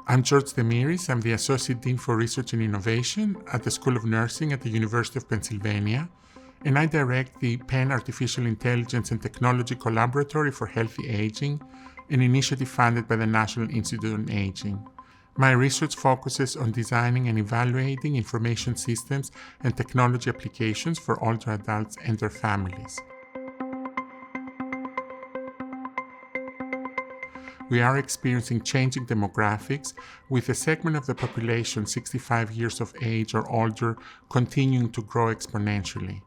I'm George Demiris. I'm the Associate Dean for Research and Innovation at the School of Nursing at the University of Pennsylvania, and I direct the Penn Artificial Intelligence and Technology Collaboratory for Healthy Aging, an initiative funded by the National Institute on Aging. My research focuses on designing and evaluating information systems and technology applications for older adults and their families. We are experiencing changing demographics, with a segment of the population 65 years of age or older continuing to grow exponentially.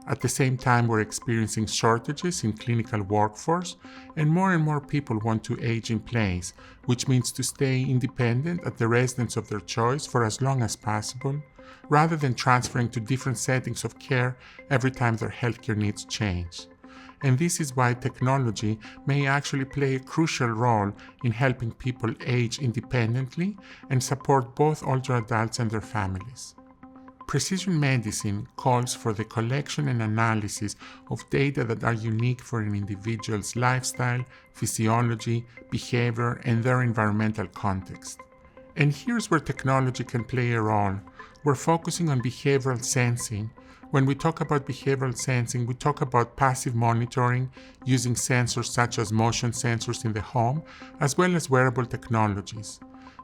At the same time, we're experiencing shortages in clinical workforce, and more people want to age in place, which means to stay independent at the residence of their choice for as long as possible, rather than transferring to different settings of care every time their healthcare needs change. And this is why technology may actually play a crucial role in helping people age independently and support both older adults and their families. Precision medicine calls for the collection and analysis of data that are unique for an individual's lifestyle, physiology, behavior, and their environmental context. And here's where technology can play a role. We're focusing on behavioral sensing. When we talk about behavioral sensing, we talk about passive monitoring using sensors such as motion sensors in the home, as well as wearable technologies.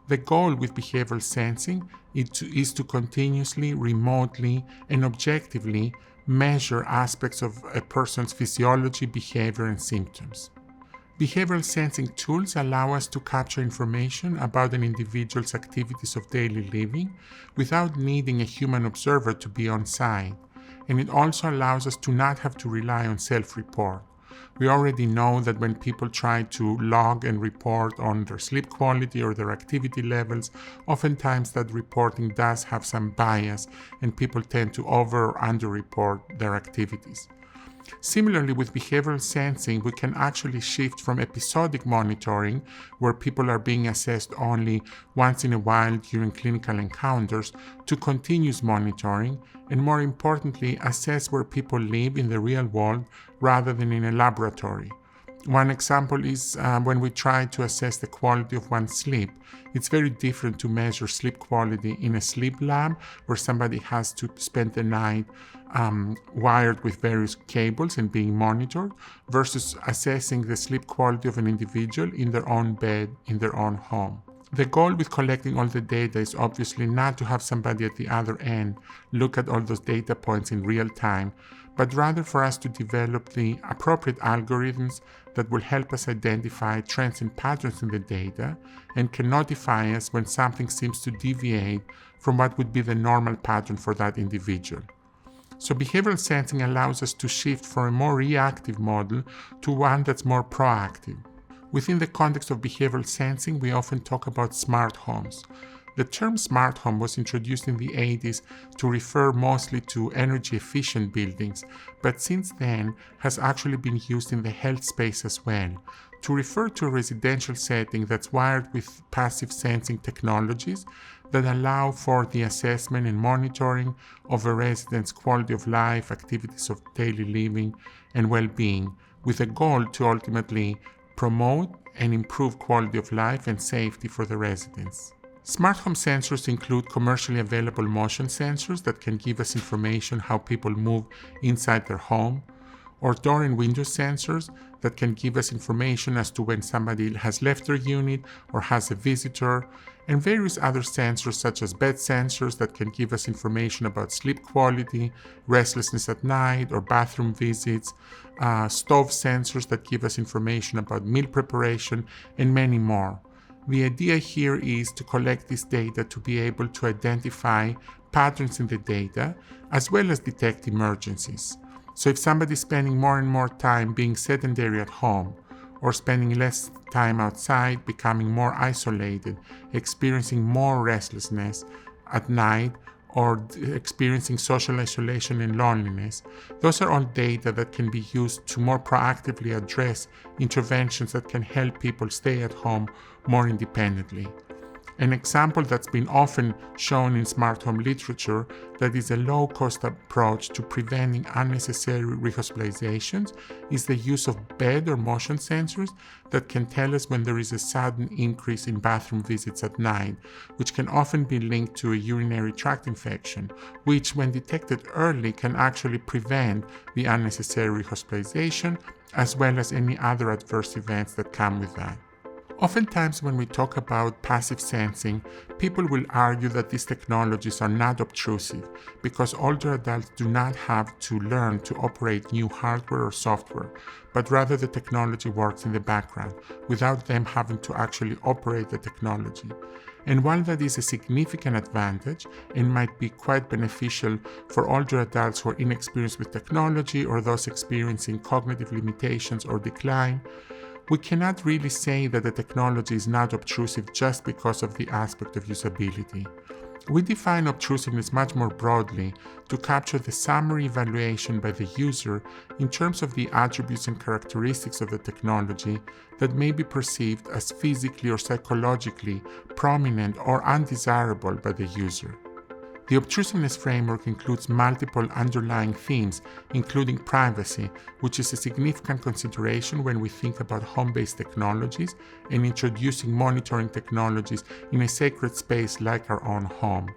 The goal with behavioral sensing is to continuously, remotely, and objectively measure aspects of a person's physiology, behavior, and symptoms. Behavioral sensing tools allow us to capture information about an individual's activities of daily living without needing a human observer to be on site, and it also allows us to not have to rely on self-report. We already know that when people try to log and report on their sleep quality or their activity levels, oftentimes that reporting does have some bias and people tend to over or under-report their activities. Similarly, with behavioral sensing, we can actually shift from episodic monitoring, where people are being assessed only once in a while during clinical encounters, to continuous monitoring, and more importantly, assess where people live in the real world rather than in a laboratory. One example is when we try to assess the quality of one's sleep. It's very different to measure sleep quality in a sleep lab where somebody has to spend the night wired with various cables and being monitored, versus assessing the sleep quality of an individual in their own bed, in their own home. The goal with collecting all the data is obviously not to have somebody at the other end look at all those data points in real time, but rather for us to develop the appropriate algorithms that will help us identify trends and patterns in the data and can notify us when something seems to deviate from what would be the normal pattern for that individual. So behavioral sensing allows us to shift from a more reactive model to one that's more proactive. Within the context of behavioral sensing, we often talk about smart homes. The term smart home was introduced in the 80s to refer mostly to energy-efficient buildings, but since then has actually been used in the health space as well, to refer to a residential setting that's wired with passive sensing technologies that allow for the assessment and monitoring of a resident's quality of life, activities of daily living, and well-being, with a goal to ultimately promote and improve quality of life and safety for the residents. Smart home sensors include commercially available motion sensors that can give us information how people move inside their home, or door and window sensors that can give us information as to when somebody has left their unit or has a visitor, and various other sensors such as bed sensors that can give us information about sleep quality, restlessness at night, or bathroom visits, stove sensors that give us information about meal preparation, and many more. The idea here is to collect this data to be able to identify patterns in the data as well as detect emergencies. So if somebody's spending more and more time being sedentary at home, or spending less time outside, becoming more isolated, experiencing more restlessness at night, or experiencing social isolation and loneliness, those are all data that can be used to more proactively address interventions that can help people stay at home more independently. An example that's been often shown in smart home literature that is a low-cost approach to preventing unnecessary rehospitalizations is the use of bed or motion sensors that can tell us when there is a sudden increase in bathroom visits at night, which can often be linked to a urinary tract infection, which, when detected early, can actually prevent the unnecessary rehospitalization as well as any other adverse events that come with that. Oftentimes, when we talk about passive sensing, people will argue that these technologies are not obtrusive because older adults do not have to learn to operate new hardware or software, but rather the technology works in the background without them having to actually operate the technology. And while that is a significant advantage and might be quite beneficial for older adults who are inexperienced with technology or those experiencing cognitive limitations or decline, we cannot really say that the technology is not obtrusive just because of the aspect of usability. We define obtrusiveness much more broadly to capture the summary evaluation by the user in terms of the attributes and characteristics of the technology that may be perceived as physically or psychologically prominent or undesirable by the user. The obtrusiveness framework includes multiple underlying themes, including privacy, which is a significant consideration when we think about home-based technologies and introducing monitoring technologies in a sacred space like our own home.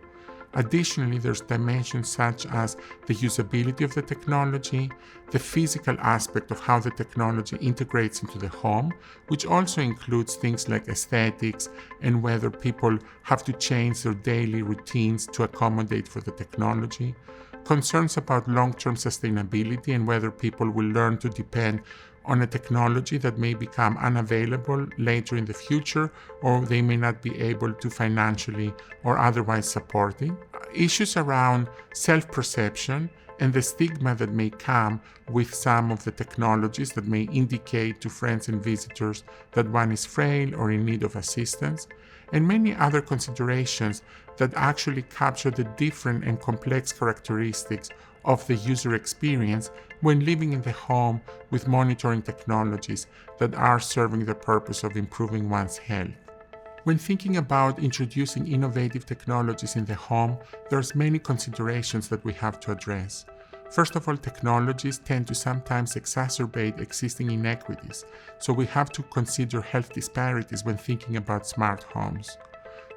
Additionally, there's dimensions such as the usability of the technology, the physical aspect of how the technology integrates into the home, which also includes things like aesthetics and whether people have to change their daily routines to accommodate for the technology, concerns about long-term sustainability and whether people will learn to depend on a technology that may become unavailable later in the future, or they may not be able to financially or otherwise support it. Issues around self-perception and the stigma that may come with some of the technologies that may indicate to friends and visitors that one is frail or in need of assistance, and many other considerations that actually capture the different and complex characteristics of the user experience when living in the home with monitoring technologies that are serving the purpose of improving one's health. When thinking about introducing innovative technologies in the home, there's many considerations that we have to address. First of all, technologies tend to sometimes exacerbate existing inequities, so we have to consider health disparities when thinking about smart homes.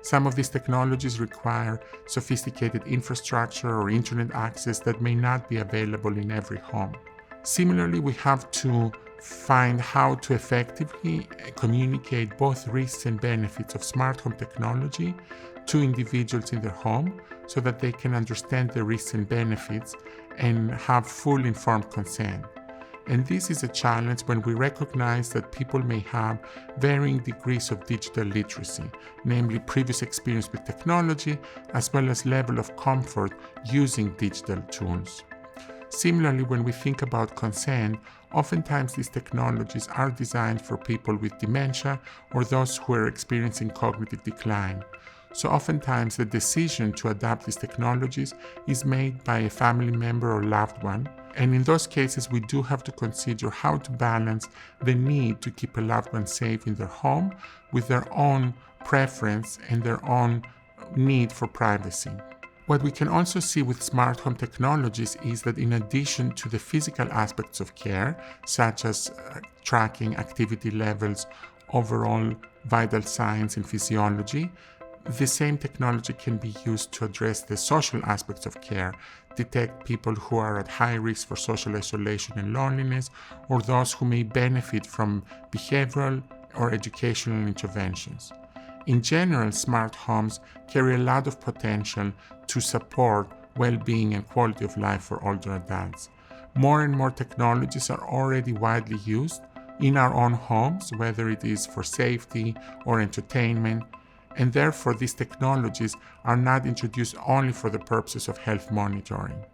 Some of these technologies require sophisticated infrastructure or internet access that may not be available in every home. Similarly, we have to find how to effectively communicate both risks and benefits of smart home technology to individuals in their home so that they can understand the risks and benefits and have full informed consent. And this is a challenge when we recognize that people may have varying degrees of digital literacy, namely previous experience with technology, as well as level of comfort using digital tools. Similarly, when we think about consent, oftentimes these technologies are designed for people with dementia or those who are experiencing cognitive decline. So oftentimes the decision to adopt these technologies is made by a family member or loved one. And in those cases, we do have to consider how to balance the need to keep a loved one safe in their home with their own preference and their own need for privacy. What we can also see with smart home technologies is that in addition to the physical aspects of care, such as tracking activity levels, overall vital signs and physiology, the same technology can be used to address the social aspects of care, detect people who are at high risk for social isolation and loneliness, or those who may benefit from behavioral or educational interventions. In general, smart homes carry a lot of potential to support well-being and quality of life for older adults. More and more technologies are already widely used in our own homes, whether it is for safety or entertainment, and therefore these technologies are not introduced only for the purposes of health monitoring.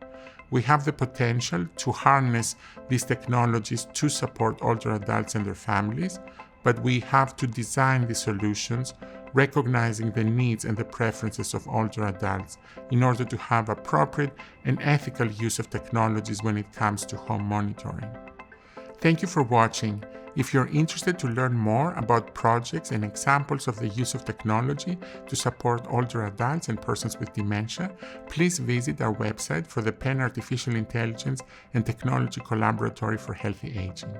We have the potential to harness these technologies to support older adults and their families, but we have to design the solutions recognizing the needs and the preferences of older adults in order to have appropriate and ethical use of technologies when it comes to home monitoring. Thank you for watching, If you're interested to learn more about projects and examples of the use of technology to support older adults and persons with dementia, please visit our website for the Penn Artificial Intelligence and Technology Collaboratory for Healthy Aging.